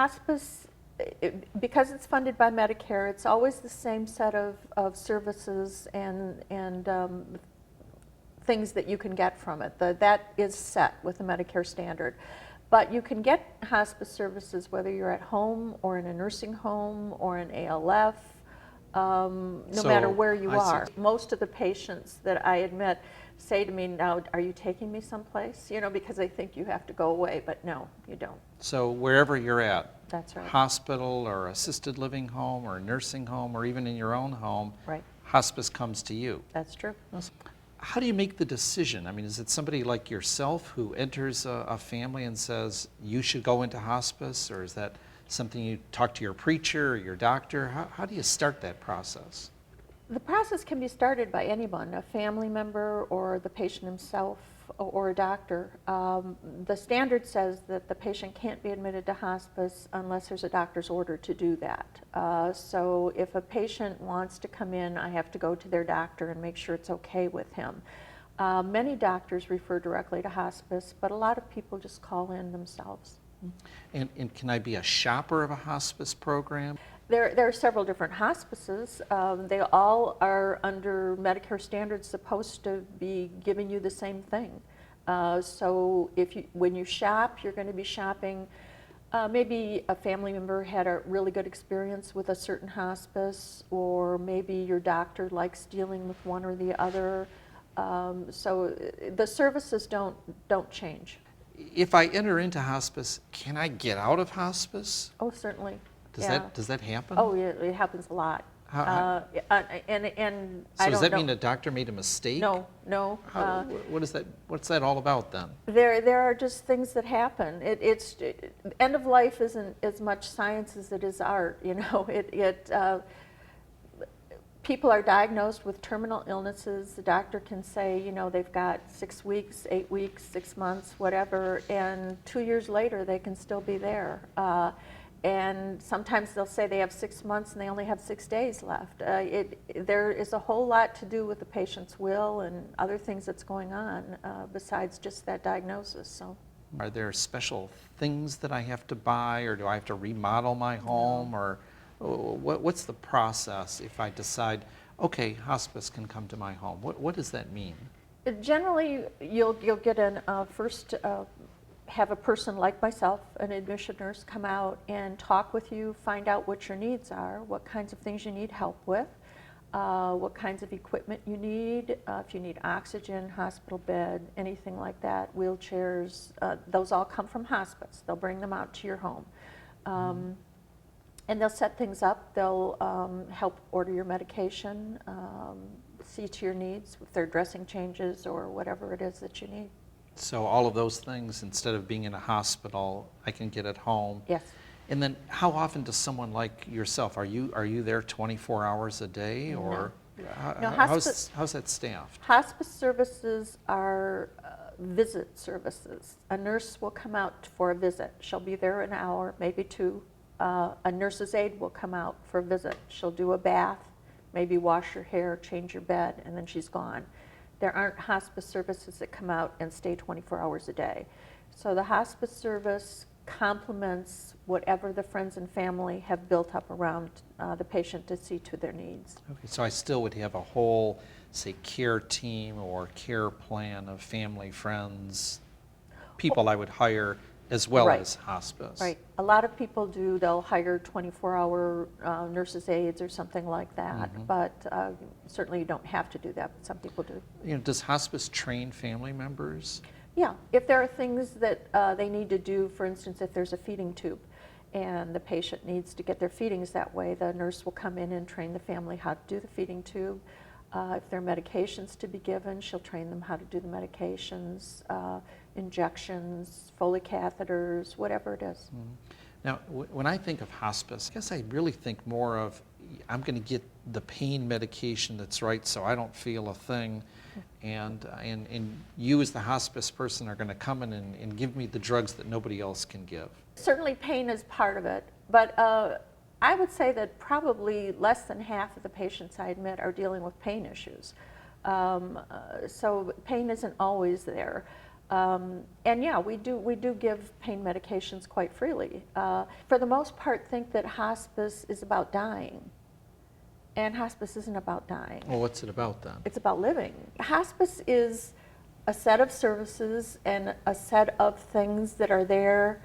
Hospice, because it's funded by Medicare, it's always the same set of services and things that you can get from it. That is set with the Medicare standard. But you can get hospice services whether you're at home or in a nursing home or in ALF, no matter where you are. Most of the patients that I admit say to me, now, are you taking me someplace? You know, because they think you have to go away, but no, you don't. So wherever you're at, that's right. Hospital or assisted living home or nursing home or even in your own home, right. Hospice comes to you. That's true. How do you make the decision? I mean, is it somebody like yourself who enters a family and says, you should go into hospice, or is that something you talk to your preacher or your doctor? How do you start that process? The process can be started by anyone, a family member or the patient himself or a doctor. The standard says that the patient can't be admitted to hospice unless there's a doctor's order to do that. So if a patient wants to come in, I have to go to their doctor and make sure it's okay with him. Many doctors refer directly to hospice, but a lot of people just call in themselves. And can I be a shopper of a hospice program? There are several different hospices. They all are under Medicare standards supposed to be giving you the same thing. So when you shop, you're going to be shopping. Maybe a family member had a really good experience with a certain hospice, or maybe your doctor likes dealing with one or the other. So the services don't change. If I enter into hospice, can I get out of hospice? Oh, certainly. Does that happen? Oh, yeah, it happens a lot. So does that mean a doctor made a mistake? No. What's that all about then? There are just things that happen. End of life isn't as much science as it is art. You know, people are diagnosed with terminal illnesses. The doctor can say, you know, they've got 6 weeks, 8 weeks, 6 months, whatever, and 2 years later they can still be there. And sometimes they'll say they have 6 months and they only have 6 days left. There is a whole lot to do with the patient's will and other things that's going on besides just that diagnosis. So, are there special things that I have to buy, or do I have to remodel my home, or what's the process if I decide, okay, hospice can come to my home? What does that mean? Generally, you'll get first. Have a person like myself, an admission nurse, come out and talk with you, find out what your needs are, what kinds of things you need help with, what kinds of equipment you need, if you need oxygen, hospital bed, anything like that, wheelchairs, those all come from hospice. They'll bring them out to your home. And they'll set things up. They'll help order your medication, see to your needs, if there are dressing changes or whatever it is that you need. So all of those things, instead of being in a hospital, I can get at home. Yes. And then how often does someone like yourself, are you there 24 hours a day, or how's that staffed? Hospice services are visit services. A nurse will come out for a visit. She'll be there an hour, maybe 2. A nurse's aide will come out for a visit. She'll do a bath, maybe wash your hair, change your bed, and then she's gone. There aren't hospice services that come out and stay 24 hours a day. So the hospice service complements whatever the friends and family have built up around the patient to see to their needs. Okay, so I still would have a whole, say, care team or care plan of family, friends, people I would hire as well as hospice. Right. A lot of people do. They'll hire 24-hour nurses' aides or something like that. But certainly you don't have to do that, but some people do. You know, does hospice train family members? Yeah. If there are things that they need to do, for instance, if there's a feeding tube and the patient needs to get their feedings that way, the nurse will come in and train the family how to do the feeding tube. If there are medications to be given, she'll train them how to do the medications, injections, Foley catheters, whatever it is. Now, when I think of hospice, I guess I really think more of, I'm going to get the pain medication that's right so I don't feel a thing, and you as the hospice person are going to come in and give me the drugs that nobody else can give. Certainly pain is part of it, but I would say that probably less than half of the patients I admit are dealing with pain issues. So pain isn't always there. And yeah, we do give pain medications quite freely. For the most part, think that hospice is about dying. And hospice isn't about dying. Well, what's it about then? It's about living. Hospice is a set of services and a set of things that are there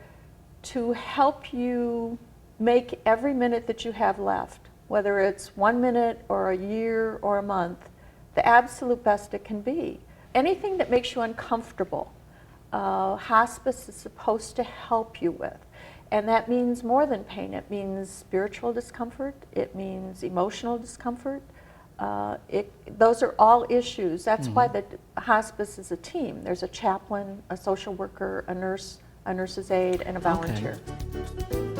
to help you make every minute that you have left, whether it's 1 minute or a year or a month, the absolute best it can be. Anything that makes you uncomfortable, hospice is supposed to help you with. And that means more than pain. It means spiritual discomfort. It means emotional discomfort. Those are all issues. That's why the hospice is a team. There's a chaplain, a social worker, a nurse, a nurse's aide, and a volunteer. Okay.